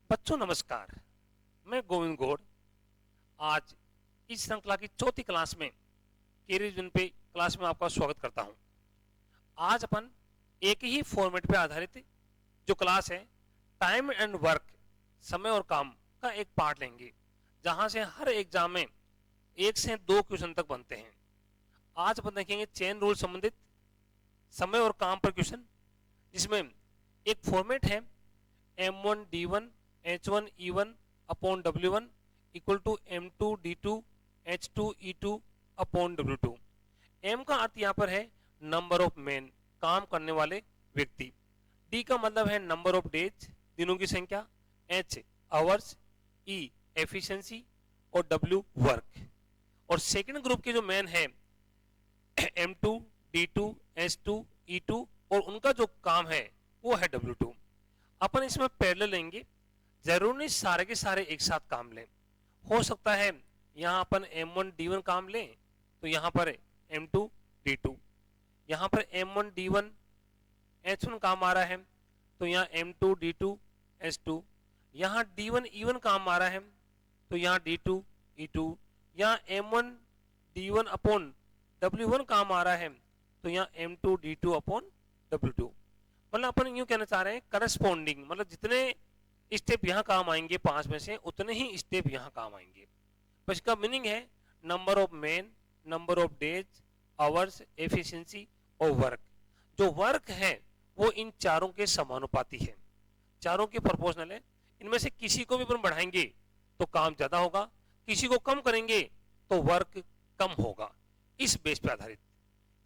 बच्चों नमस्कार। मैं गोविंद गौड़ आज इस श्रृंखला की चौथी क्लास में कैरियर विजन पे क्लास में आपका स्वागत करता हूं। आज अपन एक ही फॉर्मेट पे आधारित जो क्लास है टाइम एंड वर्क, समय और काम का एक पार्ट लेंगे, जहां से हर एग्जाम में 1 से 2 क्वेश्चन तक बनते हैं। आज अपन देखेंगे चेन रूल संबंधित समय और काम पर क्वेश्चन, जिसमें एक फॉर्मेट है M1D1 H1E1 upon W1 equal to M2D2 H2E2 upon W2। M का अर्थ यहाँ पर है नंबर ऑफ मैन, काम करने वाले व्यक्ति। D का मतलब है नंबर ऑफ डेज, दिनों की संख्या। H आवर्स, E एफिशिएंसी और W वर्क। और सेकंड ग्रुप के जो मैन है M2 D2 H2 E2 और उनका जो काम है वो है W2। अपन इसमें पैरेलल लेंगे, जरूर नहीं सारे के सारे एक साथ काम लें। हो सकता है यहां अपन M1D1 काम लें तो यहां पर M2 D2, यहां पर M1D1 H1 काम आ रहा है तो यहां M2 D2 H2, यहां D1 E1 काम आ रहा है तो यहां D2 E2, यहां M1 D1 अपॉन W1 काम आ रहा है तो यहां M2 D2 अपॉन W2। मतलब अपन यूं कहना चाह रहे हैं करस्पॉन्डिंग, मतलब जितने स्टेप यहाँ काम आएंगे 5 में से उतने ही स्टेप यहाँ काम आएंगे। तो इसका मीनिंग है number of man, number of days, hours, efficiency और वर्क। जो वर्क है वो इन चारों के समानुपाती है, चारों के प्रोपोर्शनल है। इनमें से किसी को भी अपन बढ़ाएंगे तो काम ज्यादा होगा, किसी को कम करेंगे तो वर्क कम होगा। इस बेस पे आधारित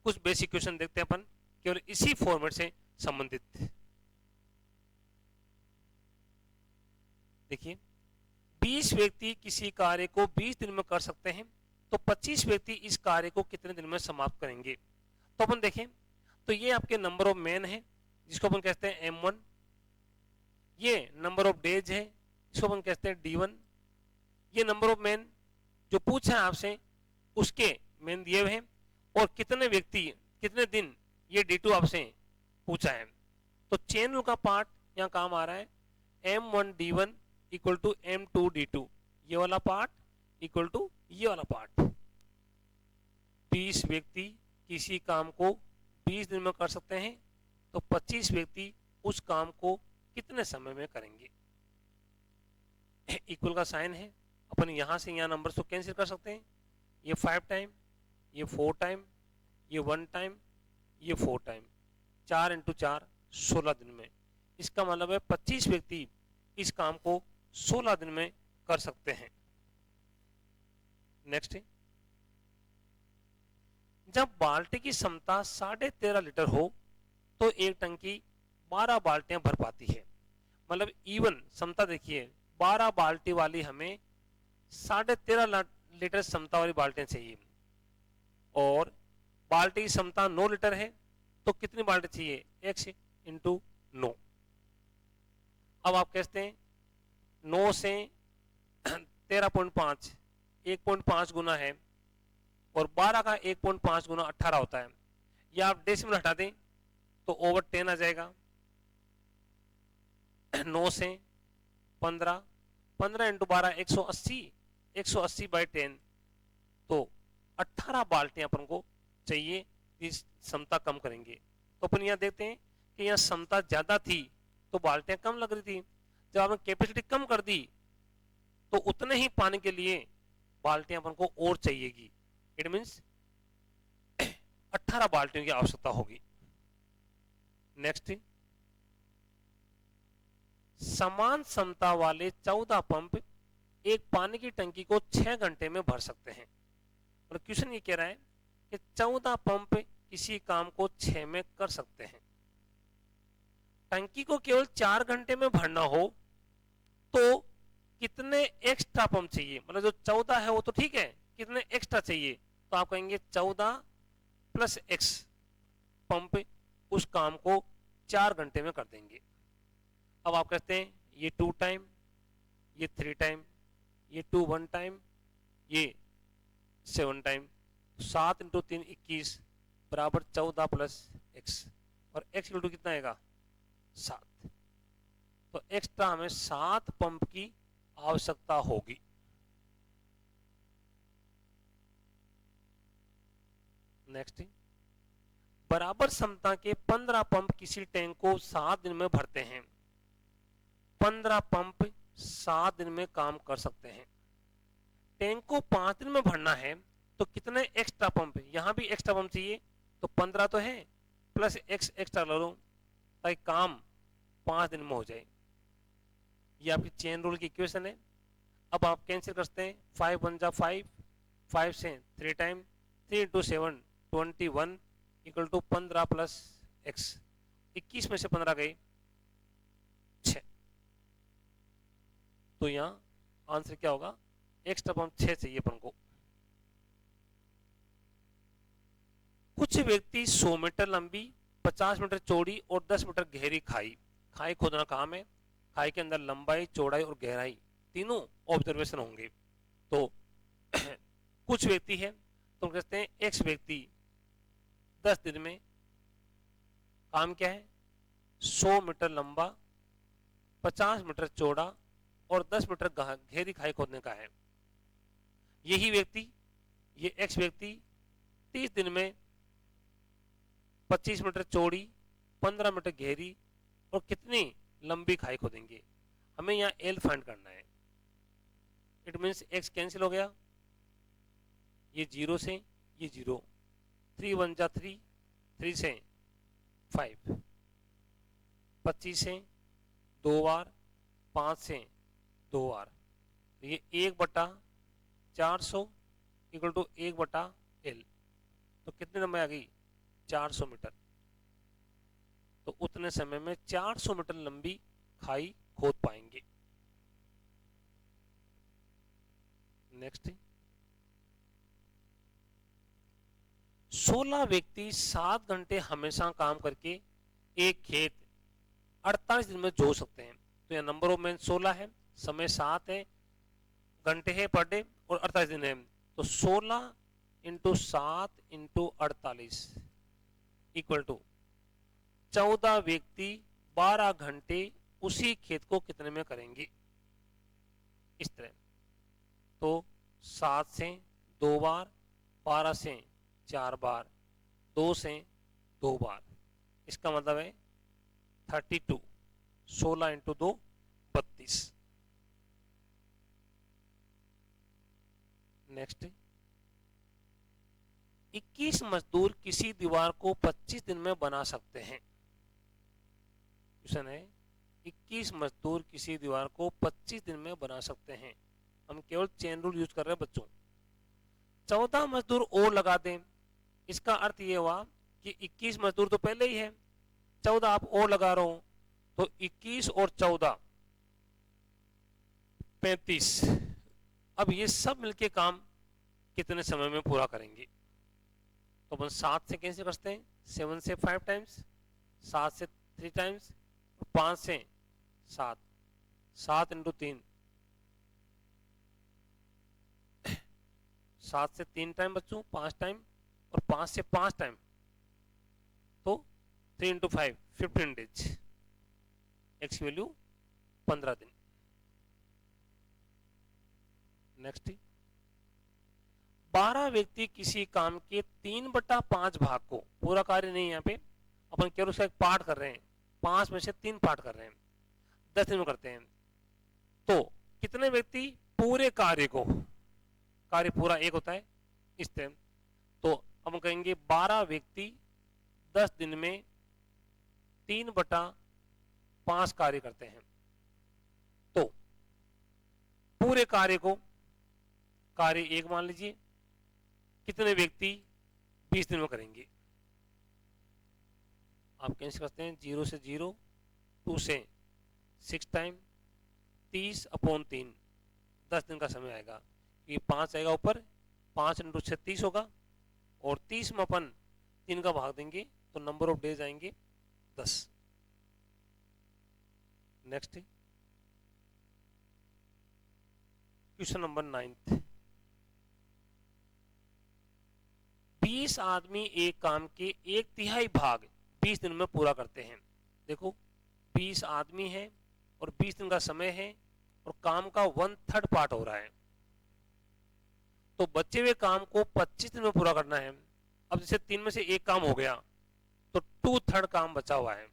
कुछ बेसिक क्वेश्चन देखते हैं अपन, केवल इसी फॉर्मेट से संबंधित। देखिए, 20 व्यक्ति किसी कार्य को 20 दिन में कर सकते हैं, तो 25 व्यक्ति इस कार्य को कितने दिन में समाप्त करेंगे। तो अपन देखें तो ये आपके नंबर ऑफ मैन है जिसको अपन कहते हैं M1, ये नंबर ऑफ डेज है जिसको अपन कहते हैं D1, ये नंबर ऑफ मैन जो पूछा है आपसे उसके मैन दिए हुए हैं, और कितने व्यक्ति कितने दिन ये D2 आपसे पूछा है। तो चेन रूल का पार्ट यहाँ काम आ रहा है M1D1 इक्वल टू M2D2, ये वाला पार्ट इक्वल टू ये वाला पार्ट। 20 व्यक्ति किसी काम को 20 दिन में कर सकते हैं, तो 25 व्यक्ति उस काम को कितने समय में करेंगे। इक्वल का साइन है, अपन यहां से यहां नंबर को कैंसिल कर सकते हैं। ये 5 टाइम, ये 4 टाइम, ये 1 टाइम, ये 4 टाइम, 4 इंटू 4 16 दिन में। इसका मतलब है 25 व्यक्ति इस काम को 16 दिन में कर सकते हैं। नेक्स्ट, जब बाल्टी की क्षमता 13.5 लीटर हो तो एक टंकी 12 बाल्टियां भर पाती है। मतलब इवन क्षमता देखिए, 12 बाल्टी वाली हमें 13.5 लीटर क्षमता वाली बाल्टियां चाहिए, और बाल्टी की क्षमता 9 लीटर है तो कितनी बाल्टी चाहिए, x इंटू 9। अब आप कहते हैं 9 से 13.5 1.5 गुना है, और 12 का 1.5 गुना 18 होता है। या आप डेसिमल हटा दें तो ओवर 10 आ जाएगा। 9 से 15, 15 इंटू 12 180, 180 बाई 10, तो 18 बाल्टियां अपन को चाहिए, इस क्षमता कम करेंगे। तो अपन यहाँ देखते हैं कि यहाँ क्षमता ज्यादा थी तो बाल्टियां कम लग रही थी, जब आपने कैपेसिटी कम कर दी तो उतने ही पानी के लिए बाल्टियां अपन को और चाहिएगी। इट मीन्स 18 बाल्टियों की आवश्यकता होगी। नेक्स्ट, समान क्षमता वाले 14 पंप एक पानी की टंकी को 6 घंटे में भर सकते हैं। और क्वेश्चन ये कह रहा है कि 14 पंप किसी काम को 6 में कर सकते हैं, टंकी को केवल 4 घंटे में भरना हो तो कितने एक्स्ट्रा पंप चाहिए। मतलब जो 14 है वो तो ठीक है, कितने एक्स्ट्रा चाहिए, तो आप कहेंगे 14 प्लस x पंप उस काम को 4 घंटे में कर देंगे। अब आप कहते हैं ये 2 टाइम, ये 3 टाइम, ये 2 1 टाइम, ये 7 टाइम, 7 इंटू 3 21 बराबर 14 प्लस x, और x इक्वल टू कितना आएगा 7। तो एक्स्ट्रा हमें 7 पंप की आवश्यकता होगी। नेक्स्ट, बराबर क्षमता के 15 पंप किसी टैंक को 7 दिन में भरते हैं। 15 पंप 7 दिन में काम कर सकते हैं। टैंक को 5 दिन में भरना है तो कितने एक्स्ट्रा पंप, यहां भी एक्स्ट्रा पंप चाहिए, तो 15 तो है प्लस एक्स एक्स्ट्रा ले लो ताकि काम 5 दिन में हो जाए। ये आपकी चेन रूल की इक्वेशन है। अब आप कैंसिल करते हैं, 5 1 जा 5, 5 से 3 time, 3 into 7 21 equal to 15 plus x, 21 में से 15 गए 6, तो यहाँ आंसर क्या होगा, एक्स्ट्रा पंप 6 चाहिए अपन को। कुछ व्यक्ति 100 मीटर लंबी, 50 मीटर चौड़ी और 10 मीटर गहरी खाई खोदना काम है। खाई के अंदर लंबाई, चौड़ाई और गहराई तीनों ऑब्जर्वेशन होंगे। तो कुछ व्यक्ति है तो हम कहते हैं एक्स व्यक्ति 10 दिन में काम क्या है, 100 मीटर लंबा, 50 मीटर चौड़ा और 10 मीटर गहरी खाई खोदने का है। यही व्यक्ति, ये एक्स व्यक्ति 30 दिन में 25 मीटर चौड़ी, 15 मीटर गहरी और कितनी लंबी खाई खोदेंगे। हमें यहाँ एल फाइंड करना है। इट मीन्स एक्स कैंसिल हो गया, ये 0 से ये 0, 3 1 जा 3, 3 से 5, 25 से 2 बार, 5 से 2 बार, तो ये 1/400 इक्वल टू 1/L, तो कितने नंबर आ गई, 400 मीटर। तो उतने समय में 400 मीटर लंबी खाई खोद पाएंगे। नेक्स्ट, 16 व्यक्ति 7 घंटे हमेशा काम करके एक खेत 48 दिन में जोत सकते हैं। तो यह नंबर ऑफ मैन 16 है, समय 7 है, घंटे है पर डे और 48 दिन है। तो 16 इंटू 7 इंटू 48 इक्वल टू 14 व्यक्ति 12 घंटे उसी खेत को कितने में करेंगे, इस तरह। तो 7 से 2 बार, 12 से 4 बार, 2 से 2 बार, इसका मतलब है 32, 16 इंटू 2 32। नेक्स्ट, 21 मजदूर किसी दीवार को 25 दिन में बना सकते हैं। क्वेश्चन है 21 मजदूर किसी दीवार को 25 दिन में बना सकते हैं। हम केवल चेन रूल यूज कर रहे हैं बच्चों। 14 मजदूर और लगा दें, इसका अर्थ ये हुआ कि 21 मजदूर तो पहले ही है, 14 आप और लगा रहे हो, तो 21 और 14 35। अब ये सब मिलके काम कितने समय में पूरा करेंगे, तो अपन 7 से कैसे करते हैं, 7 से 5 टाइम्स, 7 से 3 टाइम्स, 5 से 7, 7 इंटू 3, 7 से 3 टाइम बच्चों 5 टाइम, और 5 से 5 टाइम, तो 3 इंटू 5 15 डेज, एक्स की वैल्यू 15 दिन। नेक्स्ट, 12 व्यक्ति किसी काम के 3/5 भाग को, पूरा कार्य नहीं यहाँ पे, अपन केवल उसका एक पार्ट कर रहे हैं, 5 में से 3 पार्ट कर रहे हैं, 10 दिन में करते हैं। तो कितने व्यक्ति पूरे कार्य को, कार्य पूरा एक होता है इस तरह, तो हम कहेंगे 12 व्यक्ति 10 दिन में 3/5 कार्य करते हैं। तो पूरे कार्य को कार्य एक मान लीजिए, कितने व्यक्ति 20 दिन में करेंगे। आप कैसे करते हैं, 0 से 0, 2 से 6 टाइम, 30/3, 10 दिन का समय आएगा। ये 5 आएगा ऊपर, 5 इंटू 6 30 होगा, और 30 में अपन 3 का भाग देंगे तो नंबर ऑफ डेज आएंगे 10। Next, question number 9। 20 आदमी एक काम के 1/3 भाग 20 दिन में पूरा करते हैं। देखो 20 आदमी हैं और 20 दिन का समय है और काम का 1/3 पार्ट हो रहा है, तो बचे हुए काम को 25 दिन में पूरा करना है। अब जैसे 3 में से एक काम हो गया तो 2/3 काम बचा हुआ है।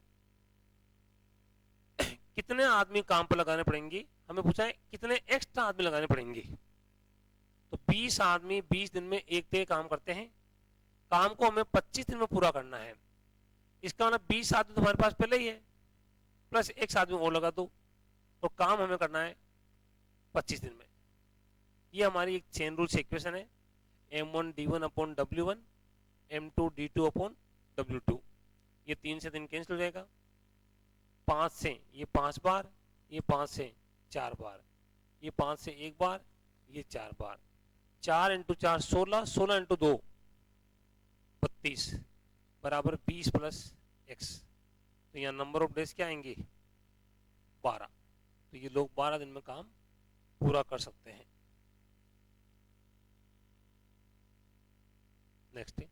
कितने आदमी काम पर लगाने पड़ेंगे, हमें पूछा है कितने एक्स्ट्रा आदमी लगाने पड़ेंगे। तो 20 आदमी 20 दिन में एक तय काम करते हैं, काम को हमें 25 दिन में पूरा करना है। इसका मतलब 20 आदमी तुम्हारे पास पहले ही है, प्लस एक आदमी और लगा दो, तो काम हमें करना है 25 दिन में। ये हमारी एक चेन रूल से इक्वेशन है, m1 d1 upon w1 m2 d2 upon w2। ये 3 से 3 कैंसिल हो जाएगा, 5 से ये 5 बार, ये 5 से 4 बार, ये 5 से 1 बार, ये 4 बार, 4 इंटू 4 16, 16 इंटू 2 32 बराबर 20 प्लस x। तो यहाँ नंबर ऑफ डेज क्या आएंगे 12। तो ये लोग 12 दिन में काम पूरा कर सकते हैं। नेक्स्ट,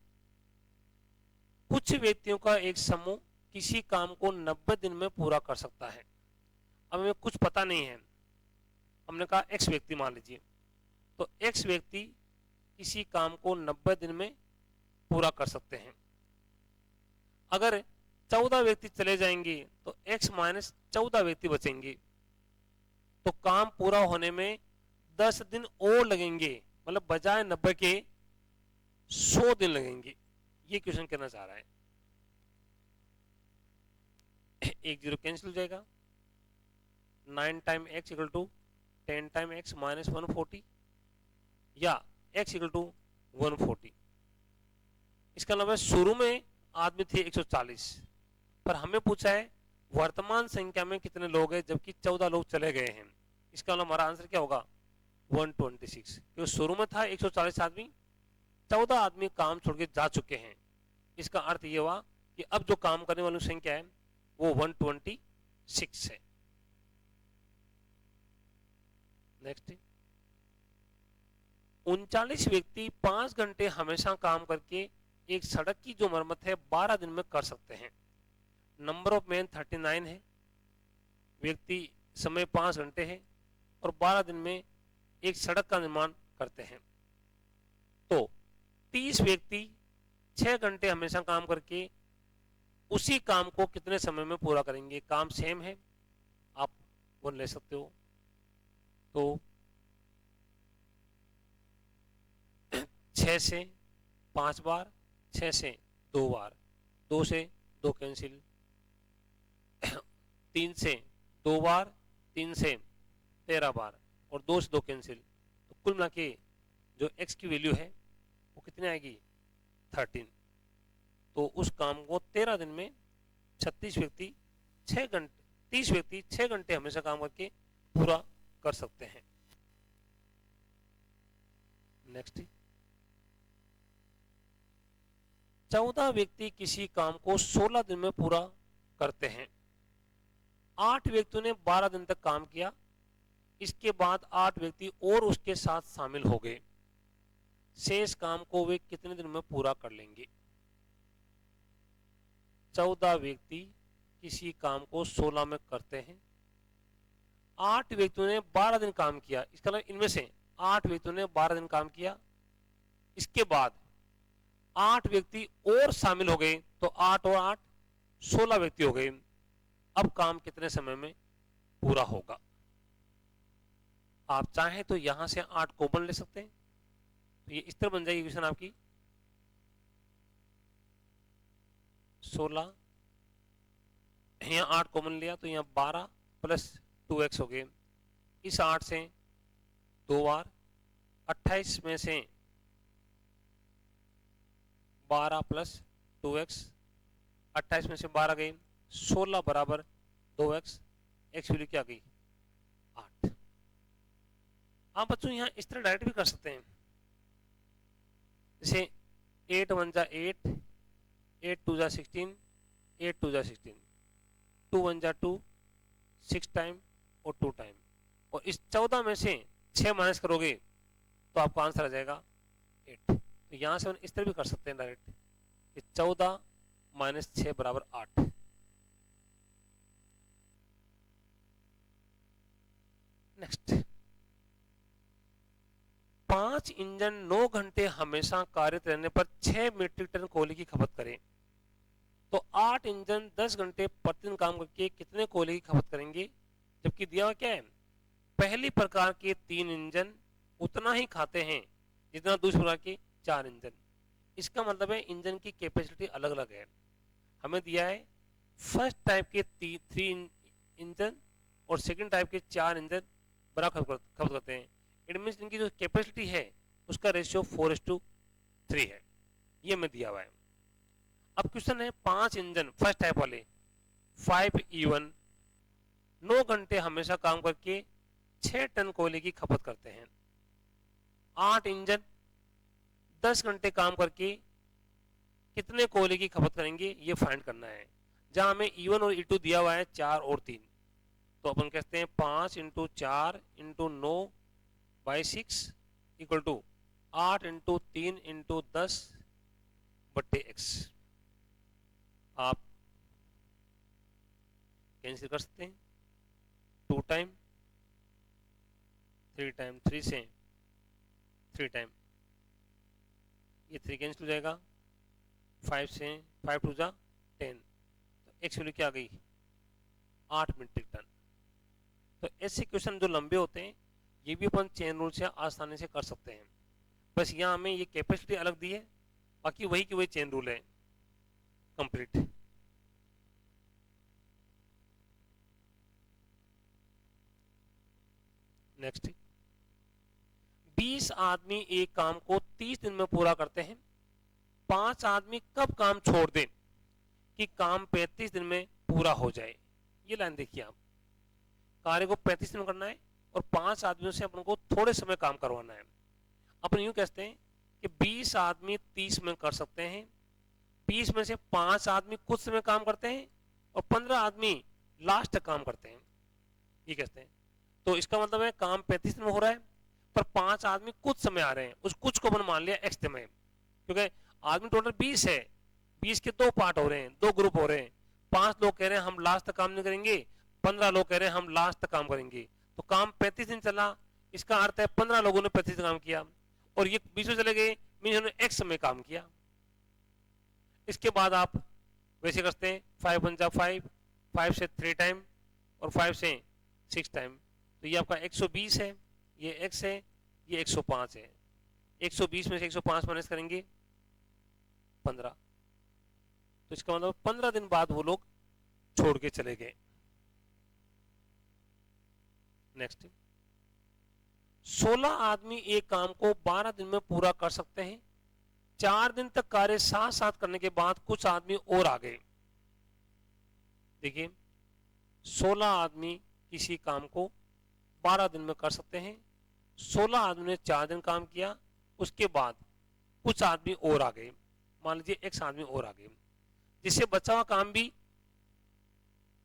कुछ व्यक्तियों का एक समूह किसी काम को 90 दिन में पूरा कर सकता है। अब हमें कुछ पता नहीं है, हमने कहा x व्यक्ति मान लीजिए, तो x व्यक्ति किसी काम को 90 दिन में पूरा कर सकते हैं। अगर 14 व्यक्ति चले जाएंगे तो x माइनस 14 व्यक्ति बचेंगे, तो काम पूरा होने में 10 दिन और लगेंगे, मतलब बजाय 90 के 100 दिन लगेंगे। ये क्वेश्चन करना चाह रहा है। एक जीरो कैंसिल हो जाएगा, 9 time x equal to 10 time x minus 140 या x इक्वल टू 140। इसका मतलब है शुरू में आदमी थे 140, पर हमें पूछा है वर्तमान संख्या में कितने लोग हैं, जबकि 14 लोग चले गए हैं। इसका मतलब हमारा आंसर क्या होगा 126, क्योंकि शुरू में था 140 आदमी, 14 आदमी काम छोड़ के जा चुके हैं। इसका अर्थ ये हुआ कि अब जो काम करने वाली संख्या है वो 126 है। नेक्स्ट, 39 व्यक्ति 5 घंटे हमेशा काम करके एक सड़क की जो मरम्मत है 12 दिन में कर सकते हैं। नंबर ऑफ मैन 39 है, व्यक्ति समय 5 घंटे है और 12 दिन में एक सड़क का निर्माण करते हैं। तो 30 व्यक्ति 6 घंटे हमेशा काम करके उसी काम को कितने समय में पूरा करेंगे। काम सेम है, आप वो ले सकते हो। तो 6 से 5 बार, 6 से 2 बार, 2 से 2 कैंसिल, 3 से 2 बार, 3 से 13 बार और 2 से 2 कैंसिल। तो कुल मिला के जो x की वैल्यू है वो कितनी आएगी 13। तो उस काम को 13 दिन में 36 व्यक्ति 6 घंटे 30 व्यक्ति 6 घंटे हमेशा काम करके पूरा कर सकते हैं। नेक्स्ट, 14 व्यक्ति किसी काम को 16 दिन में पूरा करते हैं। 8 व्यक्तियों ने 12 दिन तक काम किया, इसके बाद 8 व्यक्ति और उसके साथ शामिल हो गए। शेष काम को वे कितने दिन में पूरा कर लेंगे। 14 व्यक्ति किसी काम को 16 में करते हैं, 8 व्यक्तियों ने 12 दिन काम किया, इसका मतलब इनमें से 8 व्यक्तियों ने 12 दिन काम किया, इसके बाद 8 व्यक्ति और शामिल हो गए, तो 8 और 8 16 व्यक्ति हो गए। अब काम कितने समय में पूरा होगा। आप चाहें तो यहां से 8 कॉमन ले सकते हैं, तो ये इस तरह बन जाएगी क्वेश्चन आपकी 16, यहाँ 8 कॉमन लिया तो यहाँ 12 प्लस 2x हो गए। इस 8 से 2 बार, 28 में से 12 प्लस 2x, 28 में से 12 गए, 16 बराबर 2x, x वैल्यू क्या गई 8। आप बच्चों यहाँ इस तरह डायरेक्ट भी कर सकते हैं, जैसे 8 1 जा 8, 8 2 जा 16, 8 2 जा 16, 2 1 जा 2, 6 टाइम और 2 टाइम, और इस 14 में से 6 माइनस करोगे तो आपका आंसर आ जाएगा 8। तो यहाँ से हम इस तरह भी कर सकते हैं डायरेक्ट, 14 माइनस 6 बराबर 8। नेक्स्ट, 5 इंजन 9 घंटे हमेशा कार्यरत रहने पर 6 मीट्रिक टन कोयले की खपत करें, तो 8 इंजन 10 घंटे प्रतिदिन काम करके कितने कोयले की खपत करेंगे? जबकि दिया हुआ क्या है, पहली प्रकार के 3 इंजन उतना ही खाते हैं जितना दूसरे प्रकार के 4 इंजन। इसका मतलब है इंजन की कैपेसिटी अलग अलग है। हमें दिया है फर्स्ट टाइप के 3 इंजन और सेकंड टाइप के 4 इंजन बराबर खपत करते हैं। इट मीन्स इनकी जो कैपेसिटी है उसका रेशियो 4:3 है, ये हमें दिया हुआ है। अब क्वेश्चन है 5 इंजन फर्स्ट टाइप वाले 5E1 9 घंटे हमेशा काम करके 6 टन कोयले की खपत करते हैं। 8 इंजन 10 घंटे काम करके कितने कोयले की खपत करेंगे, ये फाइंड करना है। जहां हमें E1 और E2 दिया हुआ है 4 और 3, तो अपन कहते हैं 5 × 4 × 9 / 6 इक्वल टू 8 × 3 × 10 बट्टे x। आप कैंसिल कर सकते हैं, 2 टाइम 3 टाइम 3 से 3 टाइम, ये 3 कैंसिल हो जाएगा, 5 से 5 2 जा 10, तो x वैल्यू क्या आ गई, 8 मीट्रिक टन। तो ऐसे क्वेश्चन जो लंबे होते हैं ये भी अपन चेन रूल से आसानी से कर सकते हैं। बस यहाँ हमें ये कैपेसिटी अलग दी है, बाकी वही की वही चेन रूल है कंप्लीट। नेक्स्ट, 20 आदमी एक काम को 30 दिन में पूरा करते हैं, 5 आदमी कब काम छोड़ दें कि काम 35 दिन में पूरा हो जाए। ये लाइन देखिए आप, कार्य को 35 दिन में करना है और 5 आदमियों से अपन को थोड़े समय काम करवाना है। अपन यूं कहते हैं कि 20 आदमी 30 में कर सकते हैं, 20 में से 5 आदमी कुछ समय काम करते हैं और 15 आदमी लास्ट तक काम करते हैं, ये कहते हैं। तो इसका मतलब है काम 35 दिन में हो रहा है पर 5 आदमी कुछ समय आ रहे हैं, उस कुछ को अपन मान लिया x समय, क्योंकि आदमी टोटल 20 है, 20 के 2 पार्ट हो रहे हैं, 2 ग्रुप हो रहे हैं। 5 लोग कह रहे हैं हम लास्ट तक काम नहीं करेंगे, 15 लोग कह रहे हैं हम लास्ट तक काम करेंगे, तो काम 35 दिन चला। इसका अर्थ है 15 लोगों ने 35 दिन काम किया और ये 20 में चले गए, मीन उन्होंने x समय काम किया। इसके बाद आप वैसे करते हैं 5 × 1 = 5, 5 से 3 टाइम और 5 से 6 टाइम, तो ये आपका 120 है, ये x है, ये 105 है। 120 में से 105 माइनस करेंगे 15, तो इसका मतलब 15 दिन बाद वो लोग छोड़ के चले गए। नेक्स्ट, 16 आदमी एक काम को 12 दिन में पूरा कर सकते हैं, 4 दिन तक कार्य साथ साथ करने के बाद कुछ आदमी और आ गए। देखिए 16 आदमी किसी काम को 12 दिन में कर सकते हैं, 16 आदमी ने 4 दिन काम किया, उसके बाद कुछ आदमी और आ गए, मान लीजिए x आदमी और आ गए, जिससे बचा हुआ काम भी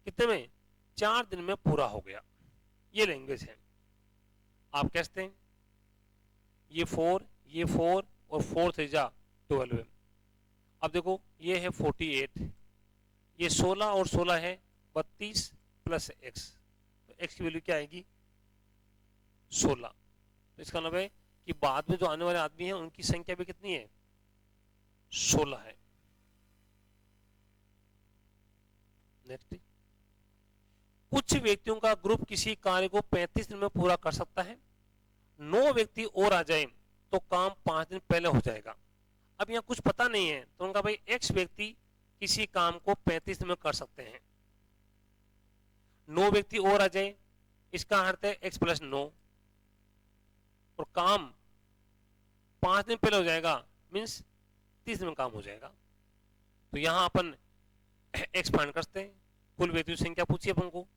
कितने में, 4 दिन में पूरा हो गया। ये लैंग्वेज है। आप कहते हैं ये 4, ये 4 और 4 3 जा 12 है। अब देखो ये है 48, ये 16 और 16 है 32 प्लस x, तो x की वैल्यू क्या आएगी 16। तो इसका मतलब है कि बाद में जो आने वाले आदमी हैं उनकी संख्या भी कितनी है, 16 है। नेक्स्ट, कुछ व्यक्तियों का ग्रुप किसी कार्य को 35 दिन में पूरा कर सकता है, 9 व्यक्ति और आ जाए तो काम 5 दिन पहले हो जाएगा। अब यहाँ कुछ पता नहीं है तो उनका भाई x व्यक्ति किसी काम को 35 दिन में कर सकते हैं, 9 व्यक्ति और आ जाए, इसका अर्थ है x + 9 और काम 5 दिन पहले हो जाएगा, मीन्स 30 दिन में काम हो जाएगा। तो यहां अपन x फाइंड करते हैं, कुल व्यक्तियों की संख्या पूछिए अपन को,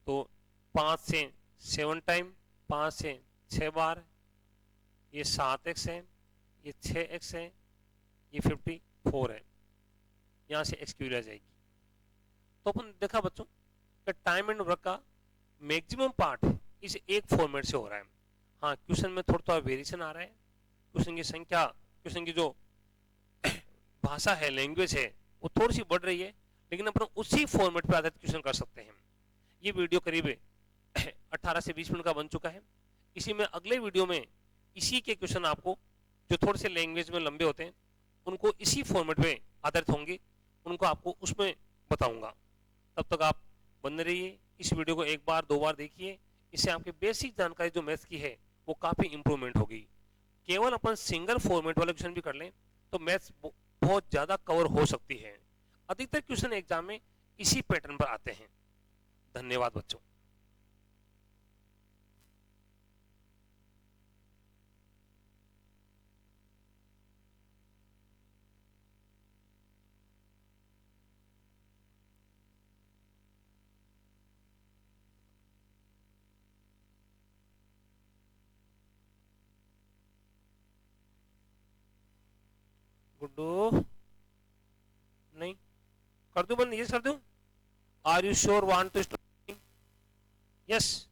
तो 5 से 7 टाइम, 5 से 6 बार, ये 7x है, ये 6x है, ये 54 है, यहां से x की वैल्यू आ जाएगी। तो अपन देखा बच्चों कि टाइम एंड वर्क का मैक्सिमम पार्ट इस एक फॉर्मेट से हो रहा है। हाँ, क्वेश्चन में थोड़ा थोड़ा वेरिएशन आ रहा है, क्वेश्चन की संख्या, क्वेश्चन की जो भाषा है, लैंग्वेज है, वो थोड़ी सी बढ़ रही है, लेकिन अपन उसी फॉर्मेट पे आधारित क्वेश्चन कर सकते हैं। ये वीडियो करीब 18 से 20 मिनट का बन चुका है। इसी में अगले वीडियो में इसी के क्वेश्चन आपको जो थोड़े से लैंग्वेज में लंबे होते हैं उनको इसी फॉर्मेट में आधारित होंगे, उनको आपको उसमें बताऊंगा। तब तक आप बने रहिए, इस वीडियो को एक बार 2 बार देखिए, इससे आपकी बेसिक जानकारी जो मैथ्स की है वो काफ़ी इंप्रूवमेंट होगी। केवल अपन सिंगल फॉर्मेट वाले क्वेश्चन भी कर लें तो मैथ्स बहुत ज़्यादा कवर हो सकती है। अधिकतर क्वेश्चन एग्जाम में इसी पैटर्न पर आते हैं। धन्यवाद बच्चों। गुड्डू, नहीं कर दूं बंद, ये कर दूं? Are you sure want to start? Yes.